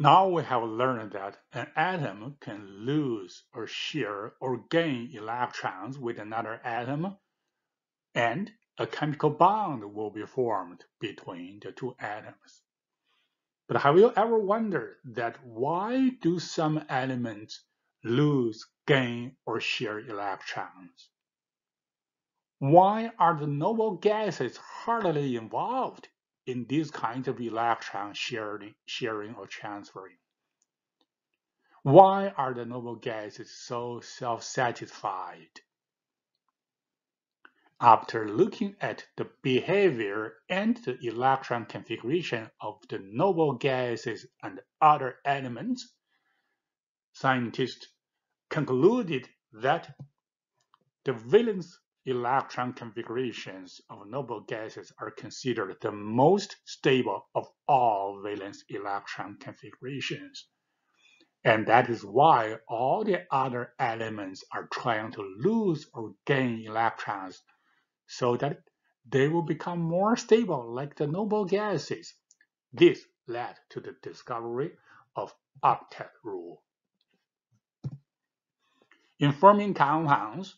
Now we have learned that an atom can lose or share or gain electrons with another atom, and a chemical bond will be formed between the two atoms. But have you ever wondered that why do some elements lose, gain, or share electrons? Why are the noble gases hardly involved in these kinds of electron sharing or transferring? Why are the noble gases so self-satisfied? After looking at the behavior and the electron configuration of the noble gases and other elements, scientists concluded that the valence electron configurations of noble gases are considered the most stable of all valence electron configurations. And that is why all the other elements are trying to lose or gain electrons so that they will become more stable like the noble gases. This led to the discovery of Octet rule. In forming compounds,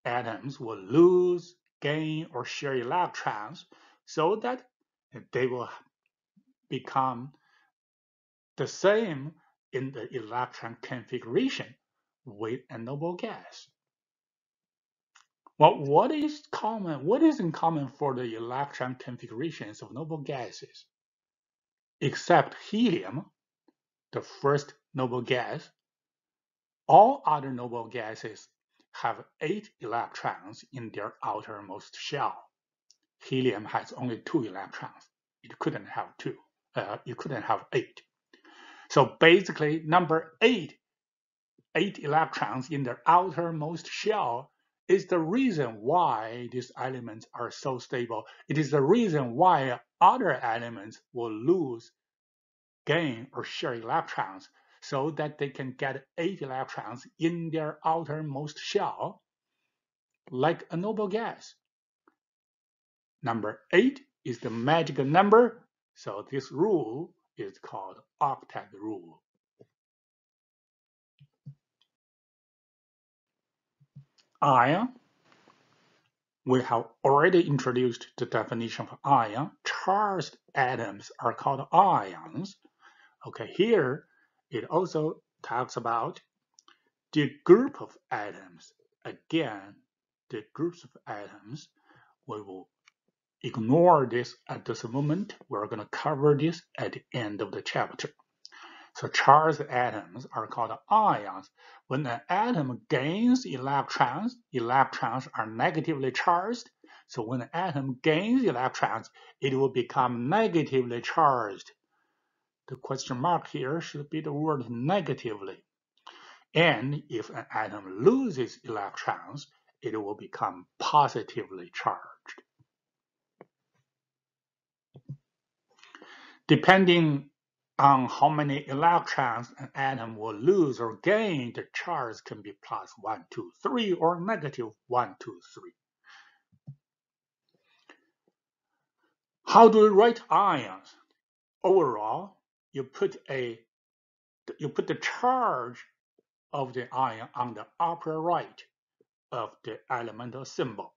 atoms will lose, gain, or share electrons so that they will become the same in the electron configuration with a noble gas. Well, what is common? What is in common for the electron configurations of noble gases? Except helium, the first noble gas, all other noble gases have 8 electrons in their outermost shell. Helium has only 2 electrons. It couldn't have 2. It couldn't have 8. So basically, number 8 electrons in their outermost shell is the reason why these elements are so stable. It is the reason why other elements will lose, gain, or share electrons so that they can get 8 electrons in their outermost shell, like a noble gas. Number 8 is the magic number, so this rule is called Octet rule. Ion. We have already introduced the definition of ion. Charged atoms are called ions. Okay, here it also talks about the group of atoms. Again, the groups of atoms, we will ignore this at this moment. We're going to cover this at the end of the chapter. So charged atoms are called ions. When an atom gains electrons, electrons are negatively charged. So when an atom gains electrons, it will become negatively charged. The question mark here should be the word negatively. And if an atom loses electrons, it will become positively charged. Depending on how many electrons an atom will lose or gain, the charge can be plus 1, 2, 3 or negative 1, 2, 3. How do we write ions? Overall, you put the charge of the ion on the upper right of the elemental symbol.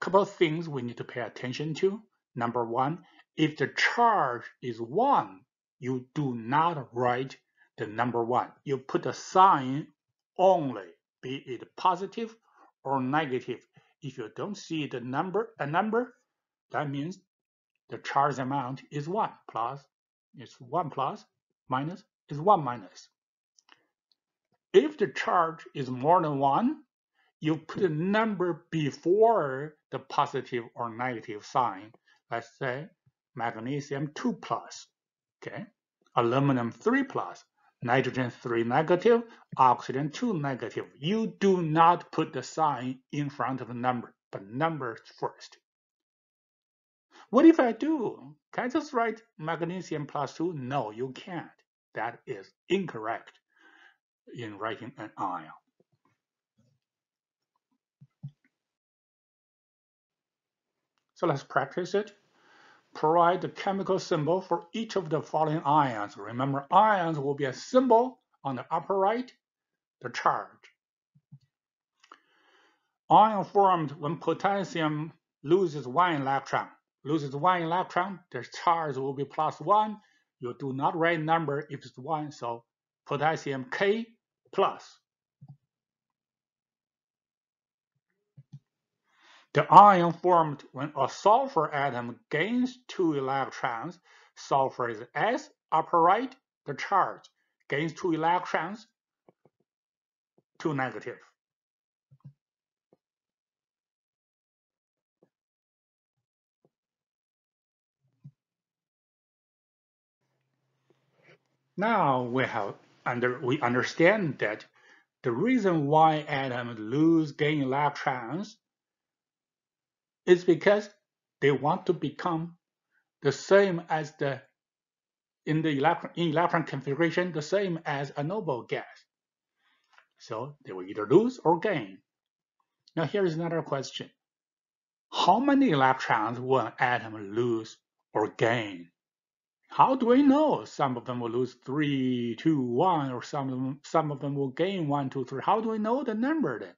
Couple of things we need to pay attention to. Number 1, if the charge is 1, you do not write the number 1. You put a sign only, be it positive or negative. If you don't see a number, that means the charge amount is 1 plus, it's 1 plus, minus is 1 minus. If the charge is more than 1, you put a number before the positive or negative sign. Let's say magnesium 2 plus, okay, aluminum 3 plus, nitrogen 3 negative, oxygen 2 negative. You do not put the sign in front of the number, but numbers first. What if I do? Can I just write magnesium plus 2? No, you can't. That is incorrect in writing an ion. So let's practice it. provide the chemical symbol for each of the following ions. Remember, ions will be a symbol on the upper right, the charge. Ion formed when potassium loses one electron. The charge will be +1. You do not write number if it's 1, so potassium K plus. The ion formed when a sulfur atom gains 2 electrons. Sulfur is S, upper right, the charge gains 2 electrons, 2 negative. Now we understand that the reason why atoms gain electrons is because they want to become the same as in electron configuration, the same as a noble gas. So they will either lose or gain. Now here is another question. How many electrons will an atom lose or gain? How do we know? Some of them will lose 3, 2, 1, or some of them will gain 1, 2, 3. How do we know the number then?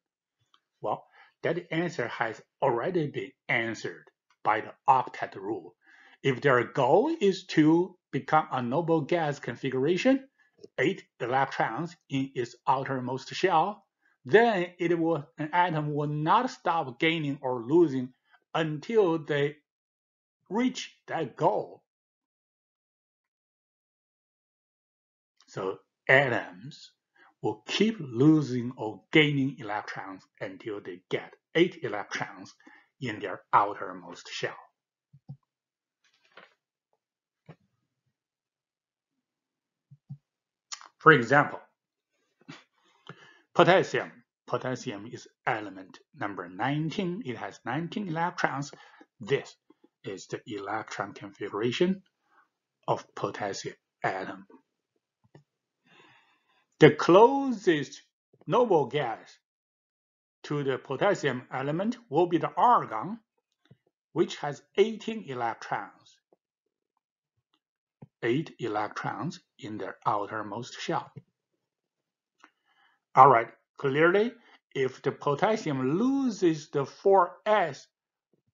Well, that answer has already been answered by the octet rule. If their goal is to become a noble gas configuration, 8 electrons in its outermost shell, then an atom will not stop gaining or losing until they reach that goal. So atoms will keep losing or gaining electrons until they get 8 electrons in their outermost shell. For example, potassium. Potassium is element number 19. It has 19 electrons. This is the electron configuration of potassium atom. The closest noble gas to the potassium element will be the argon, which has 18 electrons. 8 electrons in their outermost shell. All right, clearly, if the potassium loses the 4s,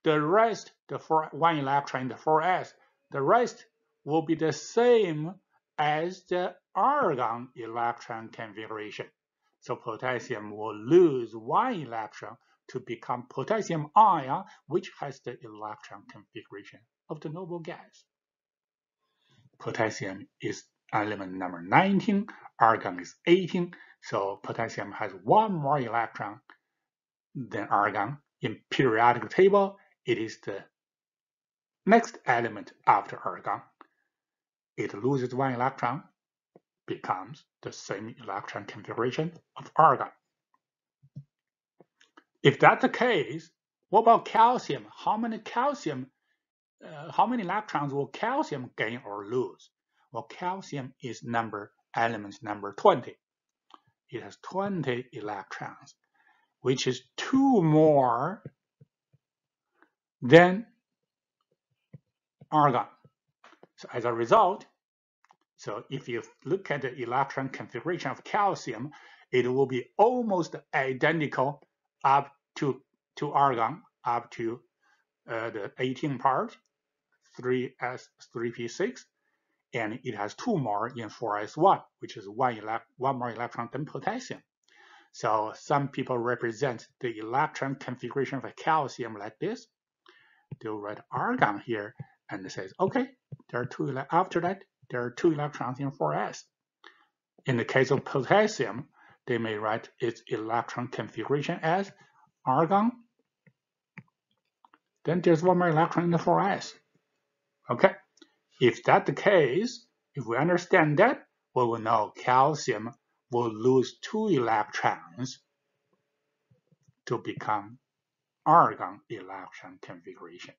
the rest, the 1 electron in the 4s, the rest will be the same as the argon electron configuration. So potassium will lose 1 electron to become potassium ion, which has the electron configuration of the noble gas. Potassium is element number 19, argon is 18, so potassium has 1 more electron than argon. In periodic table, it is the next element after argon. It loses 1 electron, becomes the same electron configuration of argon. If that's the case, what about calcium? How many electrons will calcium gain or lose? Well, calcium is element number 20. It has 20 electrons, which is 2 more than argon. So as a result, so if you look at the electron configuration of calcium, it will be almost identical up to argon, up to the 18 part, 3s, 3p6, and it has 2 more in 4s1, which is 1 more electron than potassium. So some people represent the electron configuration of calcium like this. They'll write argon here and it says, okay, after that, there are 2 electrons in 4s. In the case of potassium, they may write its electron configuration as argon. Then there's 1 more electron in the 4s. Okay, if that's the case, if we understand that, we will know calcium will lose 2 electrons to become argon electron configuration.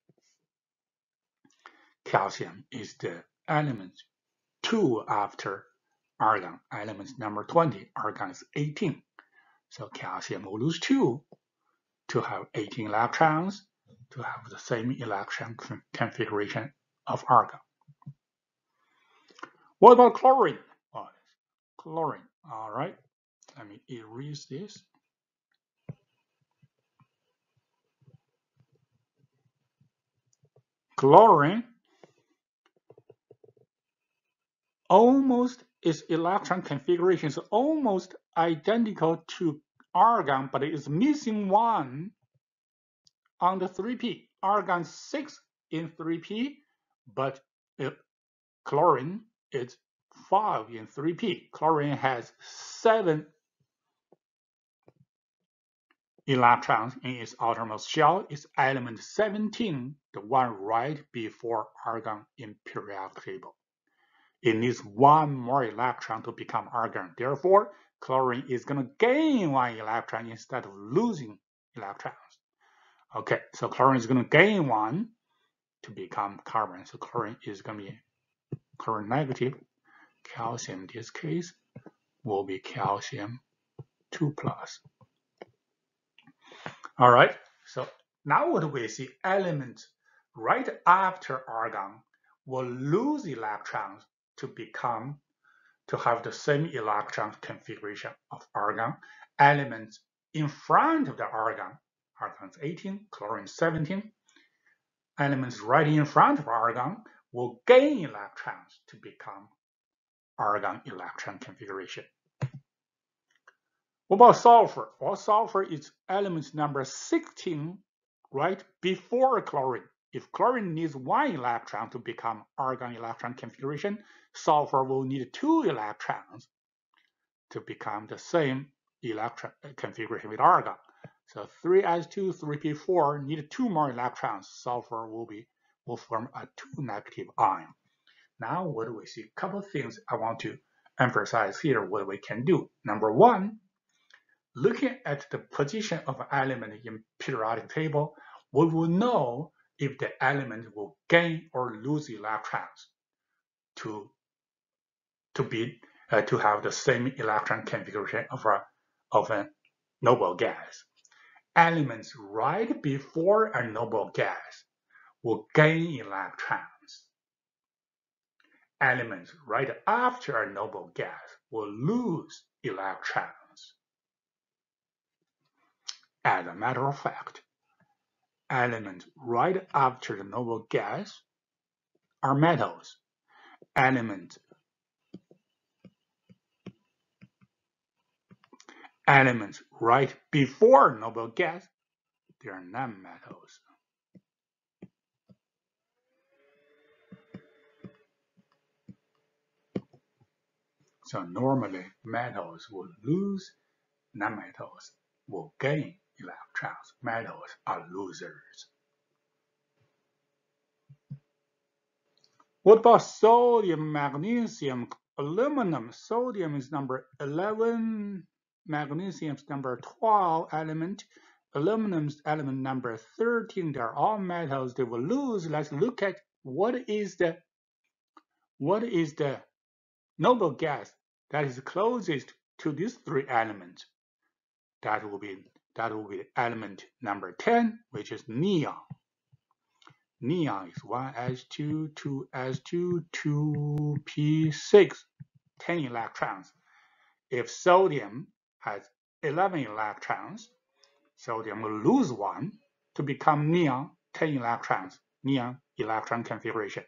Calcium is the element 2 after argon, element number 20. Argon is 18. So calcium will lose 2 to have 18 electrons to have the same electron configuration of argon. What about chlorine? Oh, chlorine. All right. Let me erase this. Chlorine almost its electron configuration is almost identical to argon, but it is missing one on the 3p. Argon 6 in 3p, but chlorine is 5 in 3p. Chlorine has 7 electrons in its outermost shell. It's element 17, the one right before argon in periodic table. It needs one more electron to become argon. Therefore, chlorine is going to gain 1 electron instead of losing electrons. Okay, so chlorine is going to gain 1 to become carbon. So chlorine is going to be chlorine negative. Calcium in this case will be calcium 2+. All right, so now what we see, elements right after argon will lose electrons to have the same electron configuration of argon. Elements in front of the argon, argon is 18, chlorine 17. Elements right in front of argon will gain electrons to become argon electron configuration. What about sulfur? Well, sulfur is element number 16 right before chlorine. If chlorine needs 1 electron to become argon electron configuration, sulfur will need 2 electrons to become the same electron configuration with argon. So 3s2, 3p4 need 2 more electrons. Sulfur will form a 2 negative ion. Now what do we see? A couple of things I want to emphasize here what we can do. Number 1, looking at the position of an element in periodic table, we will know if the element will gain or lose electrons to have the same electron configuration of a noble gas. Elements right before a noble gas will gain electrons. Elements right after a noble gas will lose electrons. As a matter of fact, elements right after the noble gas are metals. Elements right before noble gas, they are nonmetals. So normally metals will lose, nonmetals will gain electrons. Metals are losers. What about sodium, magnesium, aluminum? Sodium is number 11, magnesium is number 12 element, aluminum is element number 13. They're all metals. They will lose. Let's look at what is the noble gas that is closest to these 3 elements. That will be element number 10, which is neon. Neon is 1s2, 2s2, 2p6, 10 electrons. If sodium has 11 electrons, sodium will lose 1 to become neon, 10 electrons, neon electron configuration.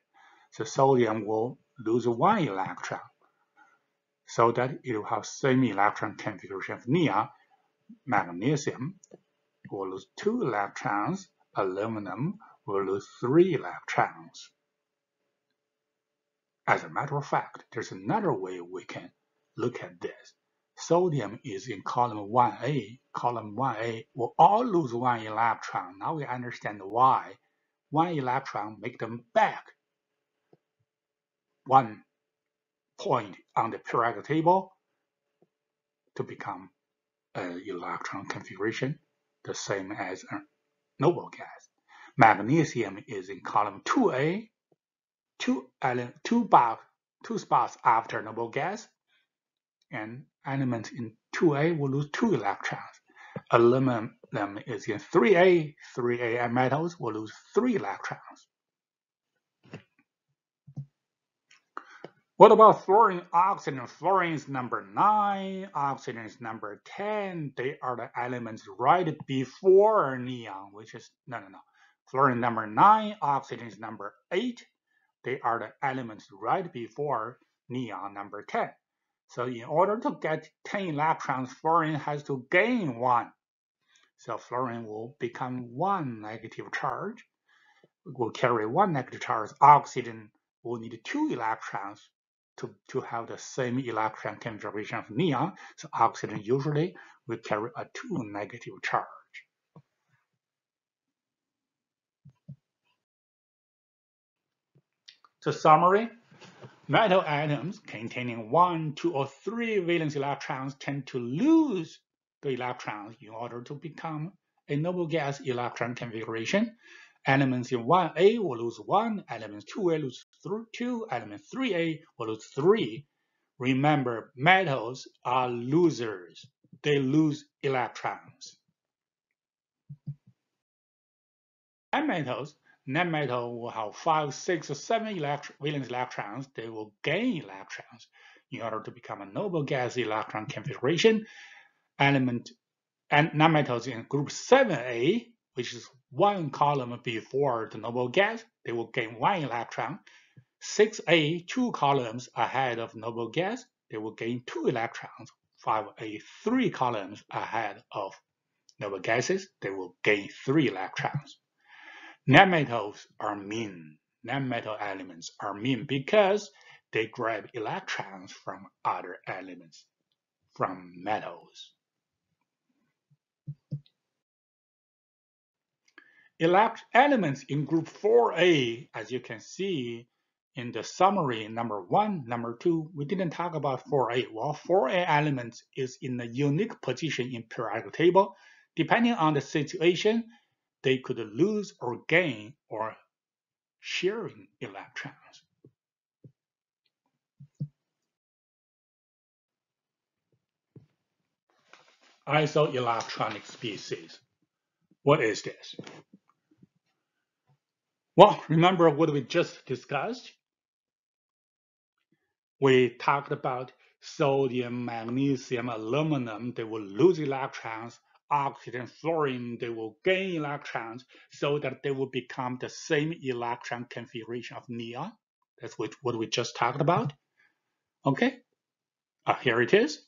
So sodium will lose 1 electron so that it will have same electron configuration of neon. Magnesium will lose 2 electrons, aluminum will lose 3 electrons. As a matter of fact, there's another way we can look at this. Sodium is in column 1A. Column 1A will all lose 1 electron. Now we understand why. 1 electron make them back 1 point on the periodic table to become an electron configuration, the same as a noble gas. Magnesium is in column 2A, 2 spots after noble gas, and elements in 2A will lose 2 electrons. Aluminum is in 3A, 3A metals will lose 3 electrons. What about fluorine, oxygen? Fluorine is number 9, oxygen is number 10. They are the elements right before neon, which is, no. Fluorine number 9, oxygen is number 8. They are the elements right before neon number 10. So in order to get 10 electrons, fluorine has to gain 1. So fluorine will become 1 negative charge, will carry 1 negative charge. Oxygen will need 2 electrons to have the same electron configuration of neon. So oxygen usually will carry a 2 negative charge. So summary, metal atoms containing 1, 2, or 3 valence electrons tend to lose the electrons in order to become a noble gas electron configuration. Elements in 1A will lose 1, elements 2A lose 2, element 3A will lose 3. Remember, metals are losers. They lose electrons. Nonmetals will have 5, 6, or 7 valence electrons. They will gain electrons in order to become a noble gas electron configuration. And nonmetals in group 7A, which is 1 column before the noble gas, they will gain 1 electron. 6A, 2 columns ahead of noble gas, they will gain 2 electrons. 5A, 3 columns ahead of noble gases, they will gain 3 electrons. Nonmetals are mean. Nonmetal elements are mean because they grab electrons from other elements, from metals. Elements in group 4A, as you can see in the summary, number 1, number 2, we didn't talk about 4A. Well, 4A elements is in a unique position in periodic table. Depending on the situation, they could lose or gain or sharing electrons. Isoelectronic species. What is this? Well, remember what we just discussed? We talked about sodium, magnesium, aluminum, they will lose electrons. Oxygen, fluorine, they will gain electrons so that they will become the same electron configuration of neon. That's what we just talked about. Okay, here it is.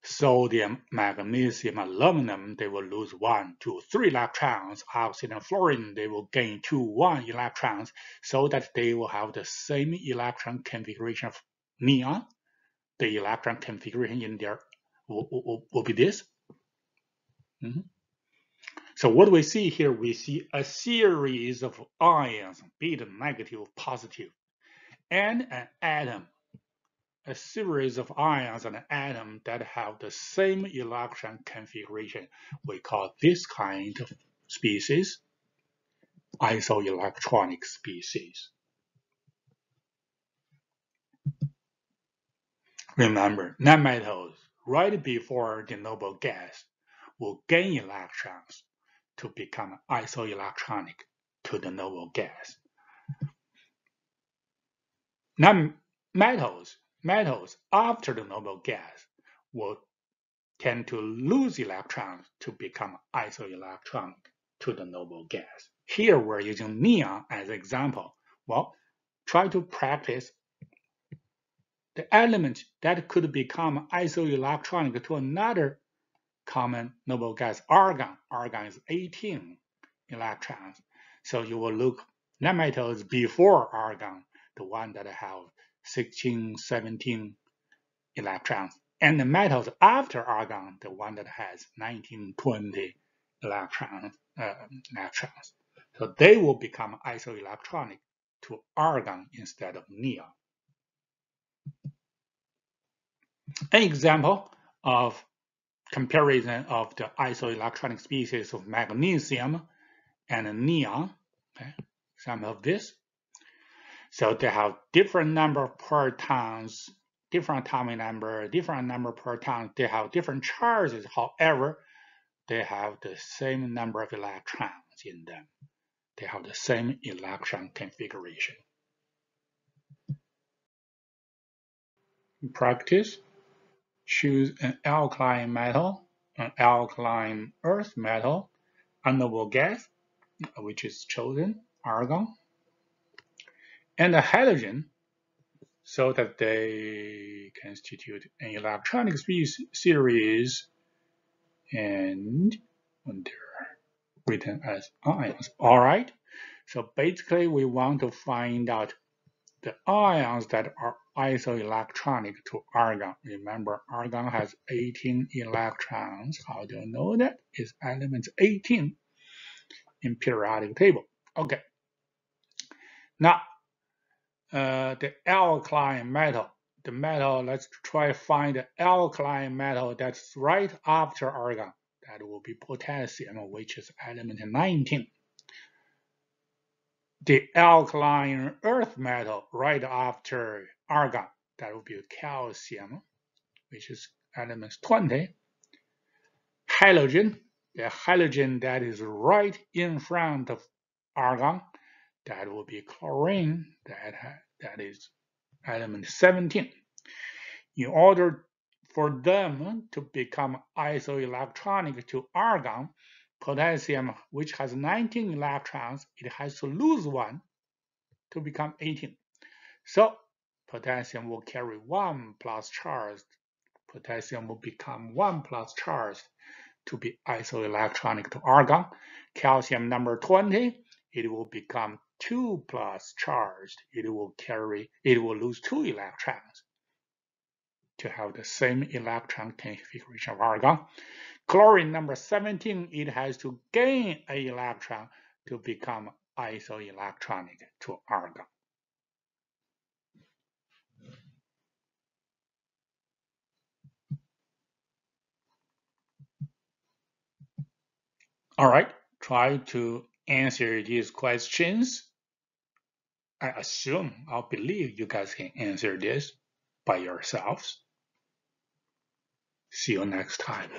Sodium, magnesium, aluminum, they will lose 1, 2, 3 electrons. Oxygen, fluorine, they will gain 2, 1 electrons so that they will have the same electron configuration of neon. The electron configuration in there will be this. So what we see here, we see a series of ions, beta, negative, positive, and an atom. A series of ions and an atom that have the same electron configuration. We call this kind of species isoelectronic species. Remember, nonmetals, right before the noble gas, will gain electrons to become isoelectronic to the noble gas. Metals after the noble gas will tend to lose electrons to become isoelectronic to the noble gas. Here we're using neon as an example. Well, try to practice the element that could become isoelectronic to another common noble gas, argon. Argon is 18 electrons. So you will look nonmetals before argon, the one that have 16, 17 electrons, and the metals after argon, the one that has 19, 20 electrons. So they will become isoelectronic to argon instead of neon. An example of comparison of the isoelectronic species of magnesium and neon. Okay, example of this. So they have different number of protons, different atomic number, different number of protons. They have different charges. However, they have the same number of electrons in them. They have the same electron configuration. In practice, choose an alkaline metal, an alkaline earth metal, unknown gas, which is chosen, argon, and a halogen, so that they constitute an electronic series and they're written as ions. All right. So basically, we want to find out the ions that are isoelectronic to argon. Remember, argon has 18 electrons. How do you know that? It's element 18 in periodic table. Okay. Now, the alkaline metal. The metal, let's try to find the alkaline metal that's right after argon. That will be potassium, which is element 19. The alkaline earth metal right after argon, that will be calcium, which is element 20. Halogen, the halogen that is right in front of argon, that will be chlorine, that is element 17. In order for them to become isoelectronic to argon, potassium, which has 19 electrons, it has to lose one to become 18. So potassium will carry 1 plus charge. Potassium will become 1 plus charge to be isoelectronic to argon. Calcium number 20, it will become 2 plus charged. It will lose 2 electrons to have the same electron configuration of argon. Chlorine number 17, it has to gain an electron to become isoelectronic to argon. All right, try to answer these questions. I believe you guys can answer this by yourselves. See you next time.